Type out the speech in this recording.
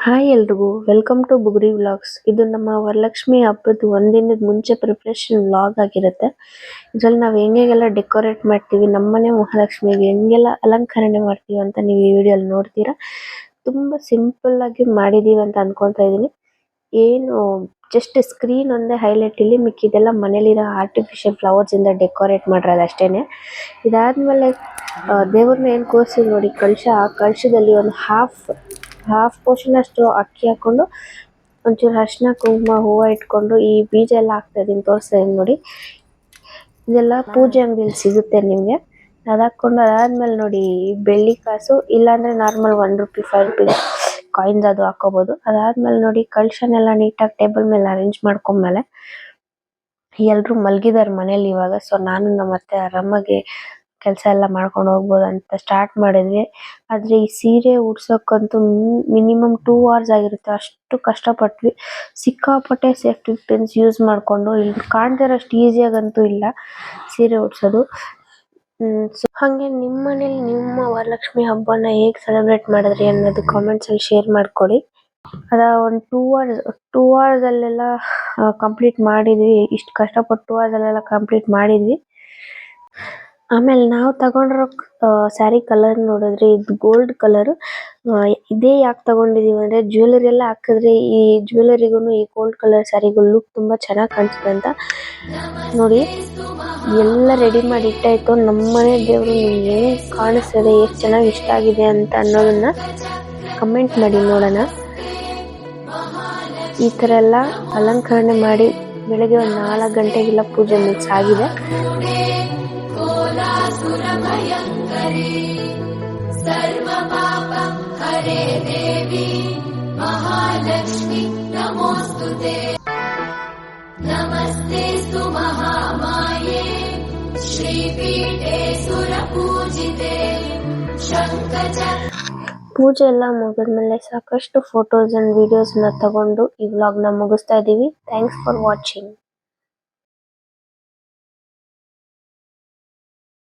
Hi ಎಲ್ರಿಗೂ welcome to ಬುಗುರಿ vlogs. ಇದು ನಮ್ಮ ವರಲಕ್ಷ್ಮಿ ಹಬ್ಬದ ಒಂದಿನದ ಮುಂಚೆ ಪ್ರಿಪ್ರೇಷನ್ ವ್ಲಾಗ್ ಆಗಿರುತ್ತೆ. ಇದ್ರಲ್ಲಿ ನಾವು ಹೆಂಗೆಲ್ಲ ಡೆಕೋರೇಟ್ ಮಾಡ್ತೀವಿ, ನಮ್ಮನೆ ಮಹಾಲಕ್ಷ್ಮಿಗೆ ಹೆಂಗೆಲ್ಲ ಅಲಂಕರಣೆ ಮಾಡ್ತೀವಿ ಅಂತ ನೀವು ಈ ವಿಡಿಯೋಲಿ ನೋಡ್ತೀರಾ. ತುಂಬಾ ಸಿಂಪಲ್ ಆಗಿ ಮಾಡಿದೀವಿ ಅಂತ ಅನ್ಕೊಂತಾ ಇದೀನಿ. ಏನು ಜಸ್ಟ್ ಸ್ಕ್ರೀನ್ ಒಂದೇ ಹೈಲೈಟ್, ಇಲ್ಲಿ ಮಿಕ್ಕಿದೆಲ್ಲ ಮನೇಲಿರೋ ಆರ್ಟಿಫಿಷಿಯಲ್ ಫ್ಲವರ್ಸ್ ಇಂದ ಡೆಕೋರೇಟ್ ಮಾಡಿರೋದು ಅಷ್ಟೇನೆ. ಇದಾದ್ಮೇಲೆ ದೇವ್ರನ್ನ ಏನ್ ಕೂರಿಸಿ ನೋಡಿ ಕಳಶ, ಆ ಕಳಶದಲ್ಲಿ ಒಂದು ಹಾಫ್ ಪೋರ್ಷನ್ ಅಷ್ಟು ಅಕ್ಕಿ ಹಾಕೊಂಡು ಒಂಚೂರು ಅರಿಶಿನ ಕುಂಕುಮ ಹೂವು ಇಟ್ಕೊಂಡು ಈ ಬೀಜ ಎಲ್ಲ ಹಾಕ್ತಾ ಇದೀನಿ, ತೋರಿಸ್ತಾ ಇದೀನಿ ನೋಡಿ. ಇದೆಲ್ಲ ಪೂಜೆ ಅಂಗಡಿಯಲ್ಲಿ ಸಿಗುತ್ತೆ ನಿಮ್ಗೆ. ಅದಾಕೊಂಡು ಅದಾದ್ಮೇಲೆ ನೋಡಿ ಬೆಳ್ಳಿ ಕಾಸು, ಇಲ್ಲಾಂದ್ರೆ ನಾರ್ಮಲ್ 1 ರೂಪಾಯಿ 5 ರೂಪಾಯಿ ಕಾಯಿನ್ಸ್ ಅದು ಹಾಕೋಬಹುದು. ಅದಾದ್ಮೇಲೆ ನೋಡಿ ಕಳಶನೆಲ್ಲ ನೀಟಾಗಿ ಟೇಬಲ್ ಮೇಲೆ ಅರೇಂಜ್ ಮಾಡ್ಕೊಂಡ್ಮೇಲೆ ಎಲ್ರು ಮಲ್ಗಿದಾರೆ ಮನೇಲಿ ಇವಾಗ. ಸೊ ನಾನು ನಮ್ಮ ಅತ್ತೆ ಆರಾಮಾಗಿ ಕೆಲಸ ಎಲ್ಲ ಮಾಡ್ಕೊಂಡು ಹೋಗ್ಬೋದು ಅಂತ ಸ್ಟಾರ್ಟ್ ಮಾಡಿದ್ವಿ. ಆದ್ರೆ ಈ ಸೀರೆ ಉಡ್ಸೋಕ್ಕಂತೂ ಮಿನಿಮಮ್ 2 ಅವರ್ಸ್ ಆಗಿರುತ್ತೆ, ಅಷ್ಟು ಕಷ್ಟಪಟ್ವಿ. ಸಿಕ್ಕಾಪಟ್ಟೆ ಸೇಫ್ಟಿ ಪಿನ್ಸ್ ಯೂಸ್ ಮಾಡ್ಕೊಂಡು, ಇಲ್ಲಿ ಕಾಣ್ತಿರೋಷ್ಟು ಈಸಿಯಾಗಂತೂ ಇಲ್ಲ ಸೀರೆ ಉಡ್ಸೋದು. ಸೊ ಹಾಗೆ ನಿಮ್ಮ ಮನೇಲಿ ನಿಮ್ಮ ವರಲಕ್ಷ್ಮಿ ಹಬ್ಬನ ಹೇಗೆ ಸೆಲೆಬ್ರೇಟ್ ಮಾಡಿದ್ರಿ ಅನ್ನೋದು ಕಾಮೆಂಟ್ಸ್ ಅಲ್ಲಿ ಶೇರ್ ಮಾಡ್ಕೊಳ್ಳಿ. ಅದ ಒಂದು 2 ಅವರ್ಸ್ ಅಲ್ಲೆಲ್ಲ ಕಂಪ್ಲೀಟ್ ಮಾಡಿದ್ವಿ. ಇಷ್ಟು ಕಷ್ಟಪಟ್ಟು 2 ಅವರ್ಸ್ ಅಲ್ಲೆಲ್ಲ ಕಂಪ್ಲೀಟ್ ಮಾಡಿದ್ವಿ. ಆಮೇಲೆ ನಾವು ತಗೊಂಡಿರೋ ಸ್ಯಾರಿ ಕಲರ್ ನೋಡಿದ್ರೆ ಇದು ಗೋಲ್ಡ್ ಕಲರ್. ಇದೇ ಯಾಕೆ ತಗೊಂಡಿದೀವಿ ಅಂದ್ರೆ ಜ್ಯುವೆಲರಿ ಎಲ್ಲ ಹಾಕಿದ್ರೆ ಈ ಜ್ಯುವೆಲರಿಗೂ ಈ ಗೋಲ್ಡ್ ಕಲರ್ ಸ್ಯಾರಿಗೂ ಲುಕ್ ತುಂಬಾ ಚೆನ್ನಾಗಿ ಕಾಣಿಸುತ್ತೆ ಅಂತ ನೋಡಿ ಎಲ್ಲ ರೆಡಿ ಮಾಡಿ ಇಟ್ಟಾಯ್ತು. ನಮ್ಮನೆ ದೇವರು ನಿಮ್ಗೆ ಹೆಂಗ್ ಕಾಣಿಸ್ತದೆ, ಎಷ್ಟು ಚೆನ್ನಾಗಿ ಇಷ್ಟ ಆಗಿದೆ ಅಂತ ಅನ್ನೋದನ್ನ ಕಮೆಂಟ್ ಮಾಡಿ ನೋಡೋಣ. ಈ ತರ ಎಲ್ಲ ಅಲಂಕರಣೆ ಮಾಡಿ ಬೆಳಗ್ಗೆ ಒಂದು 4 ಗಂಟೆಗೆಲ್ಲ ಪೂಜೆ ಮುಗಿಸಾಗಿದೆ. ನಮಸ್ತೆಸ್ತು ಮಹಾಮಾಯೇ ಶ್ರೀಪೀಠೆ ಸುರಪೂಜಿತೆ ಪೂಜೆ ಎಲ್ಲ ಮುಗಿದ್ಮೇಲೆ ಸಾಕಷ್ಟು ಫೋಟೋಸ್ ಅಂಡ್ ವಿಡಿಯೋಸ್ ನ ತಗೊಂಡು ಈ ವ್ಲಾಗ್ ನ ಮುಗಿಸ್ತಾ ಇದೀವಿ. Thanks for watching.